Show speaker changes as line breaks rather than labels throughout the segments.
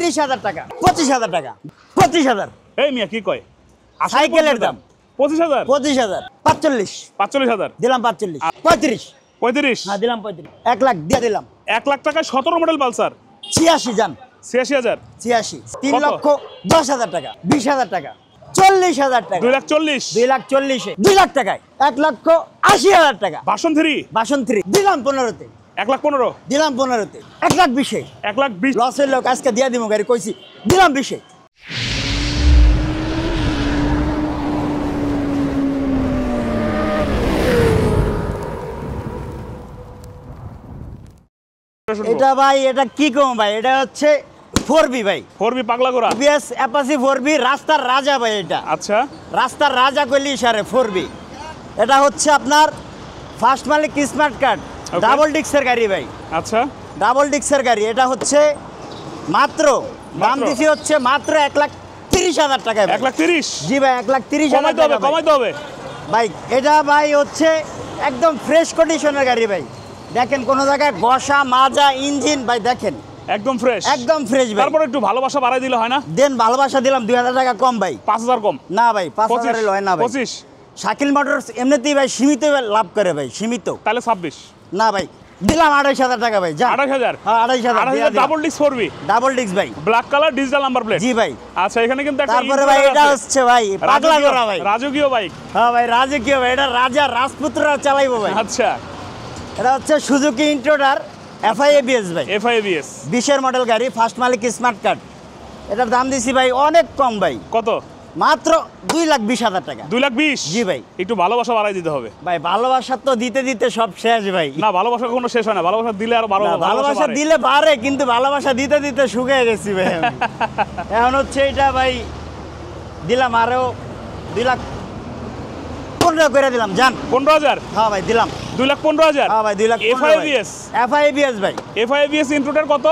30,000 টাকা, 25,000 টাকা, 25,000।
এই মিয়া কি কয়?
সাইকেলের দাম
25,000,
25,000, 45,
45,000,
দিলাম 45, 35,
35।
হ্যাঁ দিলাম 35, 1 লাখ দিয়ে দিলাম।
1 লাখ টাকায় 17 মডেল পালসার
86 জান,
86,000,
86, 3
কত?
লক্ষ 10,000 টাকা, 20,000 টাকা, 40,000 টাকা,
2,40,000,
2 লাখ 40, 2 লাখ টাকায় 1,80,000 টাকা।
ভার্সন 3
বাসন 3 দিলাম 15তে,
1,15,000,
দিলাম 15তে, 1,20,000।
1,20,000।
লসের লোক আজকে দিয়ে দিব গাড়ি কইছি, দিলাম 20-এ। এটা ভাই, এটা কি কম ভাই, এটা হচ্ছে 4B ভাই,
4B পাগলা গোরা।
বিএস অ্যাপাচি 4B, রাস্তার রাজা ভাই। এটা
আচ্ছা,
রাস্তার রাজা কইলি সারে 4B। এটা হচ্ছে আপনার ফার্স্ট মালিক স্মার্ট কার্ড,
Okay.
ডাবল ডিক্সের গাড়ি ভাই,
আচ্ছা,
ডাবল ডিক্সের গাড়ি। এটা হচ্ছে মাত্র দাম দিছি হচ্ছে মাত্র 1,30,000 টাকায় ভাই।
1,30,000।
জি ভাই, 1,30,000
কমাইতে হবে,
টাকা ভাই।
কমাইতে হবে।
ভাই এটা ভাই হচ্ছে একদম ফ্রেশ কন্ডিশনের গাড়ি ভাই। দেখেন কোনো জায়গায় ঘষা মাজা ইঞ্জিন ভাই, দেখেন
একদম ফ্রেশ,
একদম ফ্রেশ ভাই।
তারপর একটু ভালোবাসা বাড়াই দিলে হয় না?
দেন ভালোবাসা দিলাম 2,000 টাকা কম ভাই।
5,000 কম।
না ভাই, 5,000 লয় না ভাই।
25,
শাকিল মোটরস এমনিতেই ভাই সীমিত লাভ করে ভাই, সীমিত।
তাহলে 26,
না ভাই, দিলাম 28,000 টাকা ভাই। যা
28,000।
হ্যাঁ 28,000
ডাবল ডিস্ক 4B,
ডাবল ডিক্স ভাই,
black colour, digital number plate.
জি ভাই।
আচ্ছা, এখানে কিন্তু একটা
তারপরে ভাই এটা হচ্ছে ভাই পাগলা করা ভাই।
রাজকীয় বাইক।
হ্যাঁ ভাই, রাজকীয় ভাই, এটা রাজা রাজপুত্ররা চালাইবো ভাই।
আচ্ছা,
এটা হচ্ছে সুজুকি ইন্ট্রোডার FIABS ভাই,
FIABS
20-এর মডেল গাড়ি, ফার্স্ট মালিক স্মার্ট কার্ড। এটার দাম দিছি ভাই অনেক কম ভাই,
কত?
মাত্র 2,20,000 টাকা।
2,20,000।
জি ভাই।
একটু ভালোবাসা বাড়াই দিতে হবে।
ভাই ভালোবাসা তো দিতে দিতে সব শেষ ভাই।
না, ভালোবাসা কখনো শেষ হয় না, ভালোবাসা দিলে আরো
না, ভালোবাসা
বাড়ে।
দিলে বাড়ে, কিন্তু ভালোবাসা দিতে দিতে শুকিয়ে গেছি ভাই আমি। এখন হচ্ছে এটা ভাই দিলাম আরো 2,15,000 করে দিলাম জান।
15,000,
হ্যাঁ ভাই দিলাম।
2,15,000।
হ্যাঁ ভাই 2,15,000
FIABS,
FIABS ভাই,
FIABS ইন্ট্রোটার কত?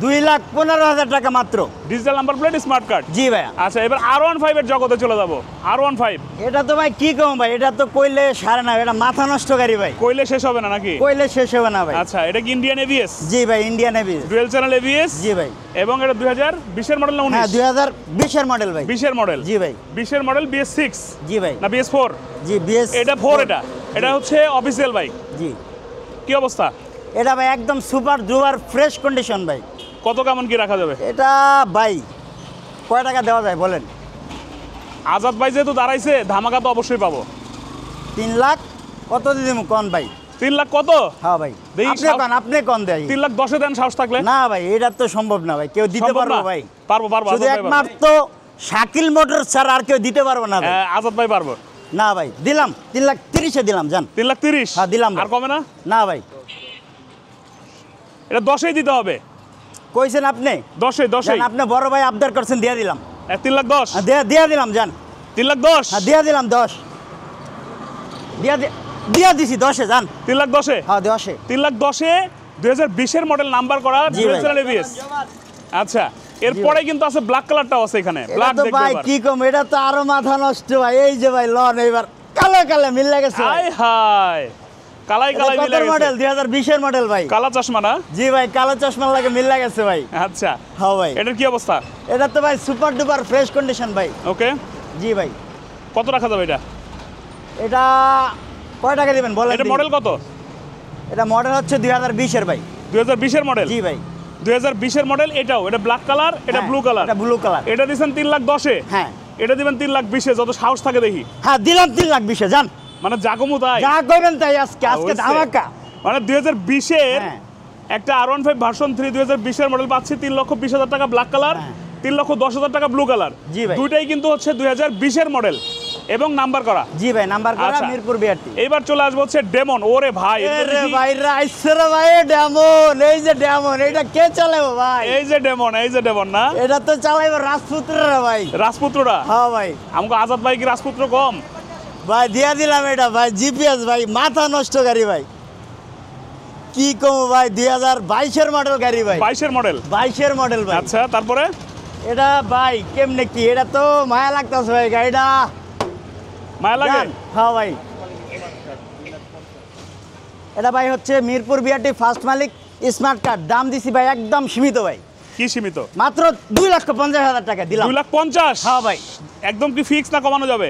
2,15,000 টাকা মাত্র,
digital number plate, smart card.
জি ভাই।
আচ্ছা, এবার R15 এর জগতে চলে যাবো। R15
এটা তো ভাই কি কম ভাই, এটা তো কইলে সারে না, এটা মাথা নষ্ট গাড়ি ভাই,
কইলে শেষ হবে না নাকি?
কইলে শেষ হবে না ভাই।
আচ্ছা, এটা কি ইন্ডিয়ান ABS?
জি ভাই, Indian ABS,
dual channel ABS।
জি ভাই।
এবং এটা 2020 এর মডেল না
হ্যাঁ
19?
2020-এর মডেল ভাই।
20 এর মডেল।
জি ভাই।
20 এর মডেল BS6
জি ভাই।
না BS4?
জি BS,
এটা 4, এটা হচ্ছে অফিসিয়াল বাইক।
জি।
কি অবস্থা?
এটা ভাই একদম সুপার ডুপার ফ্রেশ কন্ডিশন ভাই।
কত কেমন কি রাখা যাবে?
এটা ভাই কয় টাকা দেওয়া যায় বলেন?
আজাদ ভাই যেহেতু দাঁড়াইছে, ধামাকা তো অবশ্যই পাবো।
3 লাখ কত দিদিম কোন ভাই?
3 লাখ কত?
হ্যাঁ ভাই,
দেখি
আপনি কোন দেয়?
3,10,000 দেন সাহস থাকলে।
না ভাই, এটা তো সম্ভব না ভাই, কেউ দিতে
সম্ভব
পারবো
না?
ভাই?
পারবো, পারবো।
শুধু
আজাদ ভাই পারবো।
একমাত্র শাকিল মোটর ছাড়া আর কেউ দিতে পারবো না ভাই।
আজাদ ভাই পারবো।
না ভাই, দিলাম 3,30,000 দিলাম জান।
3,30,000?
হ্যাঁ দিলাম ভাই।
আর কমে না?
না ভাই,
এটা 10-এই দিতে হবে।
কইছেন আপনি?
10-এই, 10-এই।
জান, আপনি বড় ভাই আবদার করছেন, দিয়ে দিলাম।
3,10,000?
দিয়ে দিলাম জান।
3,10,000?
হ্যাঁ দিয়ে দিলাম 10, দিয়ে দিছি 10-এ জান।
3,10,000?
হ্যাঁ 10-এ।
3,10,000-এ 2020 এর মডেল নাম্বার করা,
জি
ডুয়েল
ভাই।
Channel ABS। আচ্ছা, এরপরে কিন্তু আছে ব্ল্যাক কালারটাও আছে এখানে।
এটা
ব্ল্যাক
তো
দেখবে
ভাই
এবার।
কি কম, এটা তো আরো মাথা নষ্ট ভাই। এই যে ভাই লন এবার কালো কালো মিল লাগেছে ভাই।
হাই হাই, কালাই কালাই মিলে
কত
গেছে।
মডেল? 2020-এর মডেল ভাই।
কালা চশমা না?
জি ভাই, কালো চশমা লাগে মিল লাগেছে ভাই।
আচ্ছা,
হ্যাঁ ভাই।
এটার কি অবস্থা?
এটা তো ভাই সুপার ডুপার ফ্রেশ কন্ডিশন ভাই।
ওকে,
জি ভাই।
কত রাখা যাবে এটা?
এটা কয় টাকা দিবেন বলেন?
এটা মডেল কত?
এটা মডেল হচ্ছে 2020-এর ভাই।
2020 এর মডেল?
জি ভাই।
2020 এর মডেল। এটাও, এটা ব্ল্যাক কালার, এটা
হ্যাঁ,
ব্লু কালার।
এটা ব্লু কালার।
এটা দিবেন 3,10,000-এ?
হ্যাঁ।
এটা দিবেন 3,20,000-এ, যত সাহস থাকে দেখি।
হ্যাঁ দিলাম 3,20,000 জান।
মানে জাগমু তাই।
যা কইবেন তাই আজকে
অবশ্যই।
ধামাকা।
মানে 2020-এর
হ্যাঁ।
একটা R15 ভার্সন 3 2020 এর মডেল পাচ্ছি 3,20,000 টাকা ব্ল্যাক কালার,
হ্যাঁ।
3,10,000 টাকা ব্লু কালার।
জি ভাই।
দুইটাই কিন্তু হচ্ছে 2020 এর মডেল এবং নাম্বার করা।
জি ভাই, নাম্বার করা,
আচ্ছা।
মিরপুর বিআরটি।
এবার চলে আসবো হচ্ছে ডেমন। ওরে ভাই, এটা তো
আরে
দেখি-
ভাই রাইছে রে ভাই, ডেমন। এই যে ডেমন, এটা কে চালাবে ভাই?
এই যে ডেমন না?
এটা তো চালাইবে রাজপুত্ররা ভাই।
রাজপুত্ররা?
হ্যাঁ ভাই।
আমাকে আজাদ ভাই কি রাজপুত্র কম?
ভাই দিয়া দিলাম এটা ভাই, জিপিএস ভাই, মাথা নষ্ট গাড়ি ভাই। কি কম ভাই, 2022-এর মডেল গাড়ি ভাই।
22-এর মডেল?
22-এর মডেল ভাই।
আচ্ছা, তারপরে?
এটা ভাই কেমনে কি, এটা তো মায়া লাগতাছে ভাই গাড়িটা।
মায়া লাগে?
জান? হ্যাঁ ভাই। এটা ভাই হচ্ছে মিরপুর বিআরটি ফার্স্ট মালিক স্মার্ট কার্ড। দাম দিছি ভাই একদম সীমিত ভাই।
কি সীমিত?
মাত্র 2,50,000 টাকা দিলাম।
2,50,000?
হ্যাঁ ভাই।
একদম কি ফিক্স না কমানো যাবে?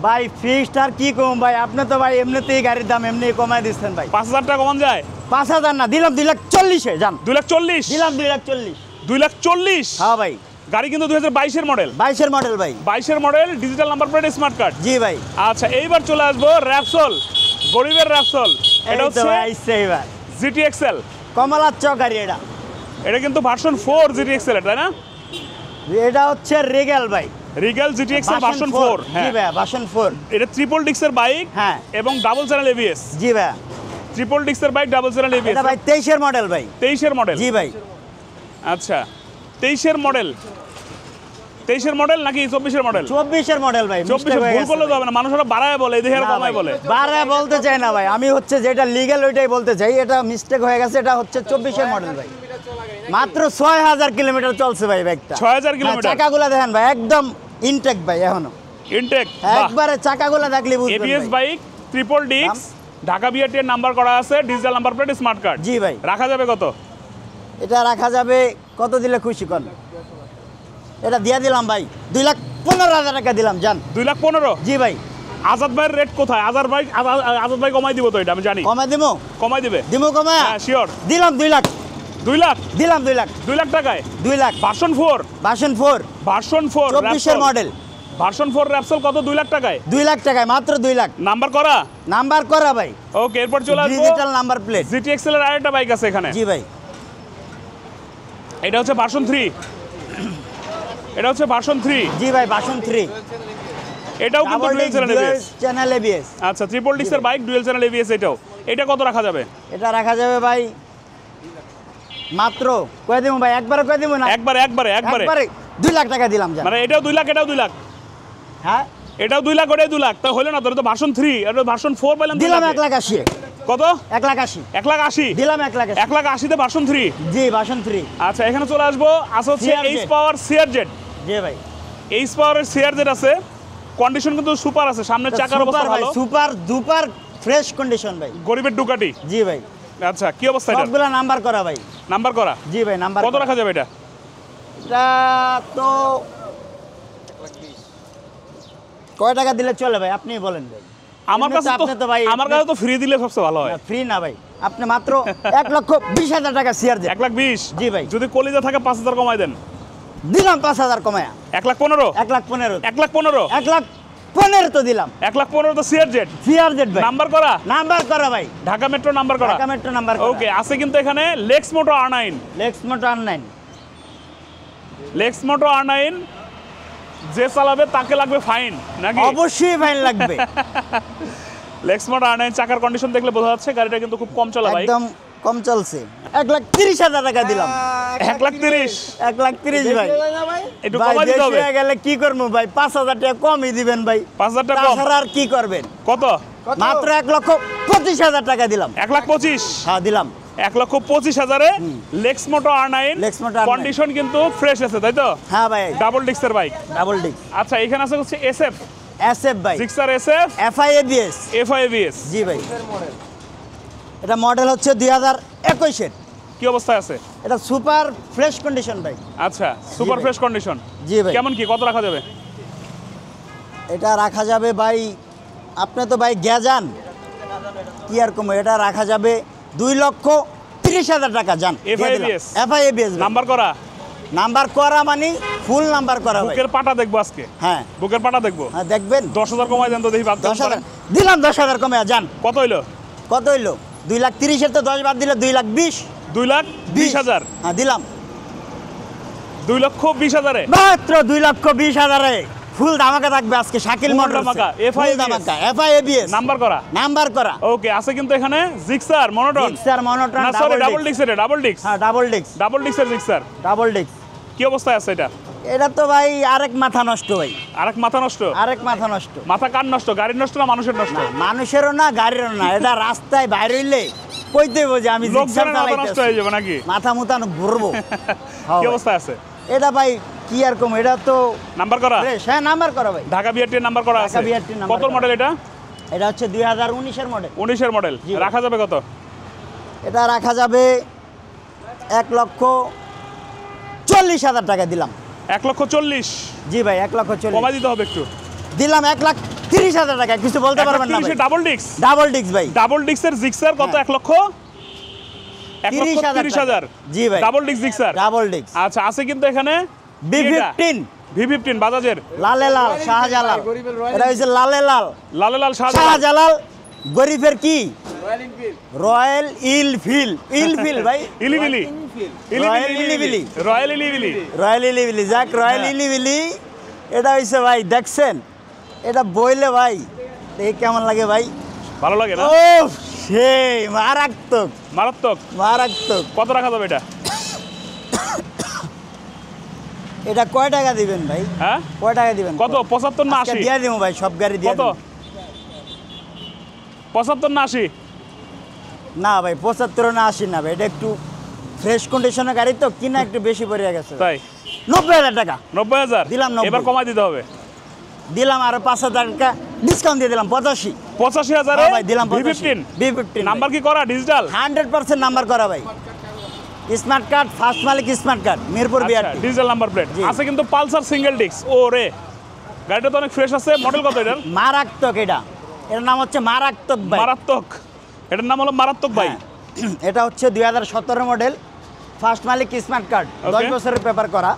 ভাই ফিক্সড আর কি কম ভাই, আপনি তো ভাই এমনিতেই গাড়ির দাম এমনি কমায় দিচ্ছেন ভাই।
5,000 টাকা কমান যায়?
5,000 না, দিলাম 2,40,000 যান।
2,40,000?
দিলাম 2,40,000।
2,40,000?
হ্যাঁ ভাই।
গাড়ি কিন্তু 2022-এর মডেল।
22-এর মডেল ভাই।
22-এর model, digital number plate, smart card.
জি ভাই।
আচ্ছা, এইবার চলে আসবো র্যাপসল, গরিবের র্যাপসল। এটা হচ্ছে
এবার
জিটি এক্সেল।
কমলার চক গাড়ি এটা।
এটা কিন্তু ভার্সন 4 জিটি এক্সেল, তাই না?
এটা হচ্ছে রেগেল ভাই।
Regal GT Excel version 4।
জি
হ্যাঁ
ভাই, ভার্সন 4।
এটা ট্রিপল ডিস্কের বাইক।
হ্যাঁ।
এবং ডাবল চ্যানেল এবিএস।
জি ভাই।
ট্রিপল ডিস্কের বাইক, ডাবল চ্যানেল এবিএস।
এটা ভাই 23-এর মডেল ভাই।
23-এর মডেল?
জি ভাই।
আচ্ছা, 23-এর মডেল। 23-এর মডেল নাকি 24-এর মডেল?
24-এর মডেল ভাই।
24 ভুল করলে তো হবে না, মানুষরা বাড়ায় বলে, এদিকে আর কমায় বলে।
বাড়ায় বলতে চাই না ভাই, আমি হচ্ছে যেটা লিগ্যাল ওইটাই বলতে চাই। এটা মিস্টেক হয়ে গেছে, এটা হচ্ছে 24-এর মডেল ভাই। মাত্র 6,000 কিলোমিটার চলছে ভাই বাইকটা।
6,000 কিলোমিটার?
চাকাগুলো দেখেন ভাই, একদম ইনটেক ভাই এখনো।
ইনটেক?
একবারে চাকাগুলো দেখলে বুঝবেন
এবিএস
ভাই।
বাইক, ট্রিপল ডিস্ক, ঢাকা বিআরটির নাম্বার করা আছে, digital number plate, smart card.
জি ভাই।
রাখা যাবে কত?
এটা রাখা যাবে কত দিলে খুশি কর? এটা দিয়ে দিলাম ভাই 2,15,000 টাকা দিলাম জান।
2,15,000?
জি ভাই।
আজাদ ভাইয়ের রেট কোথায়? আজাদ ভাই কমাই দিব তো, এটা আমি জানি।
কমাই দিমু?
কমাই দিবে?
দিমু কমায়?
হ্যাঁ শিওর।
দিলাম 2 লাখ।
2 লাখ?
দিলাম 2 লাখ।
2 লাখ টাকায়?
2 লাখ।
ভার্সন 4?
ভার্সন 4।
ভার্সন 4
24-এর মডেল।
ভার্সন 4 র্যাপসল কত? 2 লাখ টাকায়?
2 লাখ টাকায়, মাত্র 2 লাখ।
নাম্বার করা?
নাম্বার করা ভাই।
ওকে, এরপর চলে আসবো
digital number plate.
GT Excel এর আরেকটা বাইক আছে এখানে।
জি ভাই।
এটা হচ্ছে ভার্সন 3। এটা হচ্ছে ভার্সন 3।
জি ভাই, ভার্সন 3।
এটাও কিন্তু dual channel ABS.
Channel ABS.
আচ্ছা, ট্রিপল ডিস্কের বাইক, ডুয়াল চ্যানেল এবিএস। এটা কত রাখা যাবে?
এটা রাখা যাবে ভাই মাত্র কয় দিমু ভাই, একবারে কয় দিমু না?
একবারে
2 লাখ টাকা দিলাম জান।
মানে এটাও 2 লাখ, এটাও 2 লাখ?
হ্যাঁ,
এটাও 2 লাখ, ওটাও 2 লাখ। তা হলো না তো, এটা তো ভার্সন 3, এটা ভার্সন 4 পাইলাম 2
দিলাম
লাখে।
1,80,000।
কত?
1,80,000।
1,80,000?
দিলাম 1,80,000।
1,80,000 তে ভার্সন 3?
জি, ভার্সন 3।
আচ্ছা, এখানে চলে আসবো। আছে হচ্ছে
CRZ।
H power CRZ.
জি ভাই।
এইচ পাওয়ারের সিআরজেড আছে, কন্ডিশন কিন্তু সুপার আছে, সামনের চাকার অবস্থা ভালো।
সুপার দুপার ফ্রেশ কন্ডিশন ভাই।
গরিবের ডুকাটি?
জি ভাই।
আচ্ছা, কি অবস্থা এটা?
সবগুলা নাম্বার করা ভাই।
নাম্বার করা?
জি ভাই, নাম্বার
কত রাখা যাবে এটা?
এটা তো কয় টাকা দিলে চলে ভাই, আপনি বলেন ভাই।
আমার কাছে তো ফ্রি দিলে সবচেয়ে ভালো হয়।
ফ্রি না ভাই, আপনি মাত্র 1,20,000 টাকা শেয়ার দেন।
1,20,000?
জি ভাই।
যদি কলিজা থাকে 5,000 কমাই দেন।
দিলাম 5,000 কমায়া।
1,15,000?
1,15,000।
1,15,000?
1,15,000 তো দিলাম।
1,15,000 তো সিআরজেড?
সিআরজেড ভাই।
নাম্বার করা?
নাম্বার করা ভাই।
ঢাকা মেট্রো নাম্বার করা?
ঢাকা মেট্রো নাম্বার করা।
ওকে, আছে কিন্তু এখানে লেক্স মোটো R9।
লেক্স মোটো R9।
লেক্স মোটো R9 যে চালাবে তাকে লাগবে ফাইন নাকি?
অবশ্যই ফাইন লাগবে।
লেক্স মোটো R9 চাকার কন্ডিশন দেখলে বোঝা যাচ্ছে গাড়িটা কিন্তু খুব কম চলা বাইক।
একদম কম চলছে। 1,30,000 টাকা দিলাম।
1,30,000?
1,30,000 ভাই।
একটু কমাই দিতে হবে।
ভাই গেলে কি করবো ভাই, 5,000 টাকা কমই দিবেন ভাই।
5,000 টাকা কম?
তাছাড়া আর কি করবেন?
কত?
মাত্র 1,25,000 টাকা দিলাম।
1,25,000?
হ্যাঁ দিলাম।
1,25,000-এ লেক্স মোটো R9।
লেক্স মোটো R9
কন্ডিশন কিন্তু ফ্রেশ আছে, তাই তো?
হ্যাঁ ভাই।
ডাবল ডিস্কের বাইক?
Double disc.
আচ্ছা, এখানে আছে হচ্ছে SF।
এসএফ ভাই।
Gixxer SF,
FI ABS.
FI ABS।
জি ভাই। এটা মডেল হচ্ছে 2021-এর।
কি অবস্থায় আছে?
এটা সুপার ফ্রেশ কন্ডিশন ভাই।
আচ্ছা, সুপার
ভাই।
Fresh condition.
জি ভাই।
কেমন কি, কত রাখা যাবে?
এটা রাখা যাবে ভাই, আপনি তো ভাই গ্যাজান কি আর কম, এটা রাখা যাবে 2,30,000 টাকা জান।
FI ABS?
FI ABS.
Number করা?
নাম্বার করা মানে ফুল নাম্বার করা ভাই।
বুকের পাটা দেখবো আজকে।
হ্যাঁ
বুকের পাটা দেখবো।
হ্যাঁ দেখবেন।
10,000 কমাই দেন তো দেখি।
10,000 দিলাম। 10,000 কমে যান।
কত হইলো?
কত হইলো? 2,30,000-এর তো 10 বাদ দিলে 2,20,000।
2,20,000?
হ্যাঁ দিলাম।
2,20,000-এ?
মাত্র 2,20,000-এ ফুল ধামাকা থাকবে আজকে। শাকিল
ফুল
মোটরস
ধামাকা, FI ABS?
FI ABS.
Number করা?
নাম্বার করা।
ওকে, আছে কিন্তু এখানে জিক্সার মনোটন।
জিক্সার মনোটন
না সরি, ডাবল ডিস্ক। এটা ডাবল ডিস্ক?
হ্যাঁ ডাবল ডিস্ক।
ডাবল ডিস্কের জিক্সার।
Double disc.
কি অবস্থায় আছে এটা?
এটা তো ভাই আরেক মাথা নষ্ট ভাই।
আরেক মাথা নষ্ট?
আরেক মাথা নষ্ট।
মাথা কার নষ্ট? গাড়ির নষ্ট না মানুষের নষ্ট?
না, মানুষেরও না গাড়িরও না। এটা রাস্তায় বাইরে হইলে কইতে যে আমি জিক্সার
লোকজনের মাথা নষ্ট হয়ে যাবে নাকি?
মাথা মুতানো ঘুরবো।
কি অবস্থায় আছে?
এটা ভাই কি আর কম, এটা তো
নাম্বার করা?
হ্যাঁ নাম্বার করা ভাই।
ঢাকা বিআরটির নাম্বার করা আছে?
ঢাকা BRT নাম্বার
কত
করা।
মডেল এটা?
এটা হচ্ছে 2019-এর মডেল।
19-এর মডেল।
জি।
রাখা যাবে কত?
এটা রাখা যাবে 40,000 টাকা দিলাম।
1,40,000
জি ভাই 1,40,000
কমাই দিতে হবে একটু।
দিলাম 1,30,000 টাকা। কিছু বলতে পারবেন না ভাই?
ডাবল ডিক্স,
ডাবল ডিক্স ভাই,
ডাবল ডিক্সের জিক্সার কত?
হ্যাঁ।
1,30,000
জি ভাই,
ডাবল ডিক্স জিক্সার।
ডাবল ডিক্স।
আচ্ছা, আছে কিন্তু এখানে
B15
V15 বাজাজের
লালে লাল শাহজালাল। এটা হচ্ছে লালে লাল
লালে লাল
শাহজালাল গরিবের কি রয়্যাল ইলফিল ভাই,
ইলিবিলি
রয়্যাল ইলিবিলি,
রয়্যাল ইলিবিলি
রয়্যাল ইলিবিলি, যাক রয়্যাল ইলিবিলি। এটা হচ্ছে ভাই দেখছেন, এটা বইলে ভাই এই কেমন লাগে ভাই?
ভালো লাগে না?
ও সেই মারাত্মক
মারাত্মক।
মারাত্মক।
কত রাখা যাবে এটা?
এটা কয় টাকা দিবেন ভাই?
হ্যাঁ,
কয় টাকা দিবেন?
কত? 75 না 80?
দিয়ে দিব ভাই, সব গাড়ি দিয়ে
কত?
দিব।
75 না 80?
না ভাই 75 না 80 না ভাই, এটা একটু ফ্রেশ কন্ডিশনের গাড়ি তো, কিনা একটু বেশি পড়ে গেছে।
তাই
90,000 টাকা
90,000
দিলাম। 90
এবার কমাই দিতে হবে।
দিলাম, আরো 5,000 টাকা ডিসকাউন্ট দিয়ে দিলাম।
85,000
হ্যাঁ ভাই দিলাম।
V15
B15
নাম্বার কি করা ডিজিটাল?
100% নাম্বার করা ভাই, স্মার্ট কার্ড, ফার্স্ট মালিক smart card, Mirpur BRT
digital number plate
জি।
আছে কিন্তু পালসার সিঙ্গেল ডিস্ক। ও রে, গাড়িটা তো অনেক ফ্রেশ আছে। মডেল কত এটার?
মারাত্মক। এটার নাম হচ্ছে মারাত্মক ভাই।
মারাত্মক, এটার নাম হলো মারাত্মক ভাই।
হ্যাঁ। এটা হচ্ছে 2017 মডেল, ফার্স্ট মালিক স্মার্ট কার্ড, 10
Okay.
বছরের পেপার করা।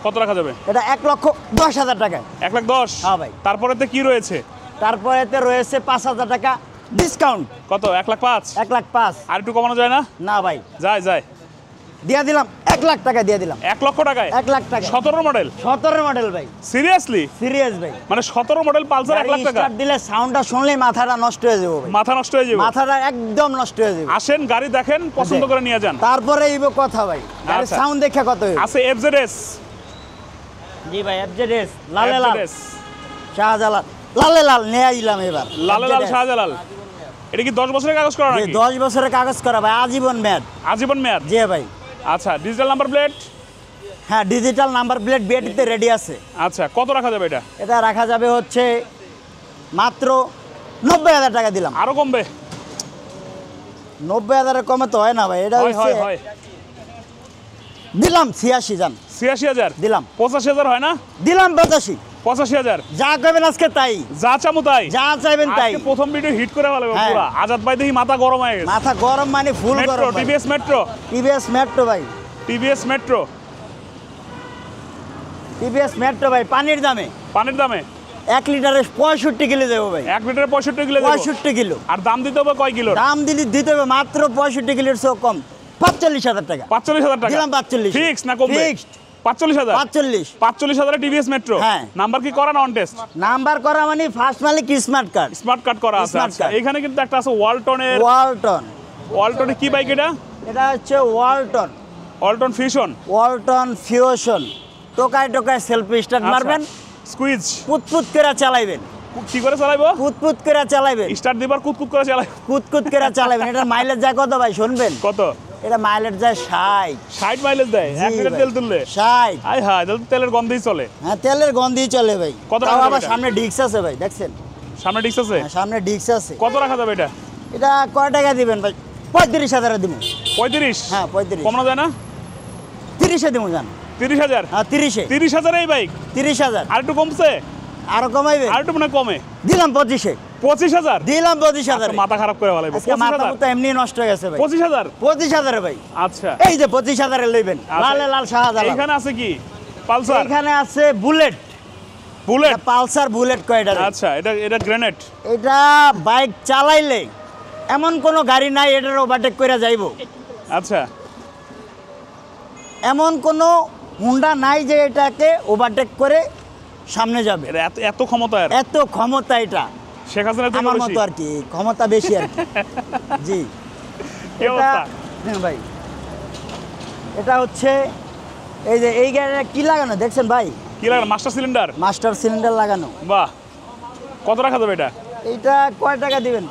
কত রাখা যাবে?
এটা 1,10,000 টাকা।
1,10,000
হ্যাঁ ভাই।
তারপরেতে কি রয়েছে?
তারপরেতে রয়েছে 5,000 টাকা ডিসকাউন্ট।
কত? 1,05,000
1,05,000
আর একটু কমানো যায় না?
না ভাই,
যায় যায়।
দিয়ে দিলাম 1 লাখ টাকা দিয়ে দিলাম।
1,00,000 টাকায়
1 লাখ টাকা
17 মডেল?
17 মডেল ভাই,
সিরিয়াসলি?
সিরিয়াস ভাই।
মানে 17 মডেল পালসার 1,00,000 টাকা?
স্টার্ট দিলে সাউন্ডটা শুনলেই মাথাটা নষ্ট হয়ে যাবে ভাই,
মাথা নষ্ট হয়ে যাবে।
মাথাটা একদম নষ্ট হয়ে যাবে।
আসেন, গাড়ি দেখেন, পছন্দ করে নিয়ে যান।
তারপরে এইব কথা ভাই, গাড়ির
আচ্ছা।
সাউন্ড দেখে কত হইব?
আছে FZS।
জি ভাই, FZS লালে লাল
FZS
শাহজালাল, লালে লাল নিয়ে আইলাম এবার।
লালে লাল
FZS
শাহজালাল। এটা কি 10 বছরের কাগজ করা নাকি?
10 বছরের কাগজ করা ভাই, আজীবন মেয়াদ।
আজীবন মেয়াদ?
জি ভাই।
আচ্ছা, ডিজিটাল নাম্বার প্লেট?
হ্যাঁ, ডিজিটাল নাম্বার প্লেট বিআরটিতে রেডি আছে।
আচ্ছা, কত রাখা যাবে এটা?
এটা রাখা যাবে হচ্ছে মাত্র 90,000 টাকা দিলাম।
আরো কমবে?
90,000 এর কমে তো হয় না ভাই, এটা
হয়
হচ্ছে
হয় হয়।
দিলাম 86 জান,
86,000
দিলাম
85,000 হয় না?
দিলাম 85।
85,000
যা করবেন আজকে তাই,
যা চামু তাই।
যা চাইবেন তাই।
আজকে প্রথম ভিডিও হিট করে ভালো
হ্যাঁ।
পুরো আজাদ ভাই দেখি মাথা গরম হয়ে গেছে।
মাথা গরম মানে ফুল
মেট্রো,
গরম ভাই।
টিভিএস মেট্রো,
টিভিএস মেট্রো ভাই,
টিভিএস মেট্রো
টিভিএস মেট্রো ভাই, পানির দামে
পানির দামে
1 লিটারে 65 কিলো দেবো ভাই।
1 লিটারে 65 কিলো দেবো।
65 কিলো
আর দাম দিতে হবে কয় কিলো?
দাম দিতে হবে মাত্র 65 কিলোর চেয়েও কম, 45,000 টাকা
45,000 টাকা
দিলাম। 45
ফিক্স না কমবে?
ফিক্সড
45,000
45।
TVS metro.
হ্যাঁ।
নাম্বার কি করা না অন টেস্ট?
নাম্বার করা মানে ফার্স্ট মালিক স্মার্ট কার্ড,
স্মার্ট কার্ড করা আছে।
Smart
আচ্ছা,
card।
এখানে কিন্তু একটা আছে ওয়ালটনের।
ওয়ালটন।
কি বাইক এটা?
এটা হচ্ছে Walton,
Walton Fusion.
Walton Fusion. টোকায় সেলফি স্টার্ট মারবেন,
স্কুইজ
পুতপুত করে চালাইবেন,
কি করে চালাইবো?
পুতপুত করে চালাইবেন,
স্টার্ট দিবার কুতকুত করে চালাই।
কুতকুত করে চালাইবেন। এটার মাইলেজ যায় কত ভাই শুনবেন?
কত?
এটা মাইলেজ যায় 60।
60 মাইলেজ দেয় 1
জি
লিটার
ভাই,
তেল তুললে?
60।
আয় হায়, তাহলে তো তেলের গন্ধই চলে।
হ্যাঁ, তেলের গন্ধই চলে ভাই।
কত
তাও
টাকা
আবার
এটা?
সামনে ডিস্ক আছে ভাই, দেখছেন?
সামনে ডিস্ক আছে?
হ্যাঁ, সামনে ডিস্ক আছে।
কত রাখা যাবে এটা?
এটা কয় টাকা দিবেন ভাই? 35,000 দিব।
35?
হ্যাঁ 35।
কমানো যায় না?
30-এ দিব জান।
30,000?
হ্যাঁ 30-এ।
30,000 এই বাইক?
30,000
আর একটু কমছে?
আরো কমাইবে?
আর একটু মনে হয় কমে।
দিলাম 25-এ।
25,000?
দিলাম 25,000।
মাথা খারাপ করে ভালো।
আজকে মাথা
25,000?
তো এমনি নষ্ট হয়ে গেছে ভাই।
25,000?
25,000 ভাই।
আচ্ছা,
এই যে 25,000 লইবেন,
আচ্ছা।
লালে লাল শাহজালাল।
এইখানে আছে কি? পালসার?
এখানে আছে বুলেট,
বুলেট?
পালসার বুলেট কয়টা?
আচ্ছা, এটা গ্রেনেড।
এটা বাইক চালাইলে এমন কোনো গাড়ি নাই এটার ওভারটেক করে যাইবো,
আচ্ছা,
এমন কোনো হুন্ডা নাই যে এটাকে ওভারটেক করে সামনে যাবে।
এটা এত এত ক্ষমতা এর?
এত ক্ষমতা এটা,
শেখ হাসিনা থেকে
আমার
বেশি?
মতো আর কি, ক্ষমতা বেশি আর কি। জি,
কি
এটা
অবস্থা?
হ্যাঁ ভাই, এটা হচ্ছে এই যে এই গাড়িটা কি লাগানো দেখছেন ভাই?
কি লাগে? Master cylinder?
মাস্টার সিলিন্ডার লাগানো।
বাহ, কত রাখা যাবে এটা?
এইটা কয় টাকা দিবেন?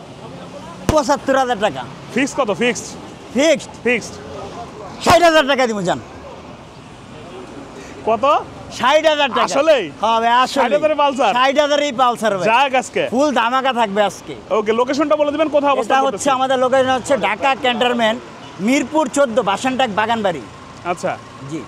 75,000 টাকা
ফিক্সড। কত ফিক্সড?
ফিক্সড।
ফিক্সড
60,000 টাকা দিব জান।
কত?
60,000 টাকা।
আসলেই?
হবে আসলে।
60,000 এর পালসার?
60,000 এই পালসার ভাই।
যাক আজকে
ফুল ধামাকা থাকবে আজকে।
ওকে, লোকেশনটা বলে দিবেন, কোথায়
এটা
অবস্থান
হচ্ছে
করতেছে?
আমাদের লোকেশন হচ্ছে ঢাকা ক্যান্টনমেন্ট, মিরপুর 14, বাসানটাক বাগানবাড়ি।
আচ্ছা
জি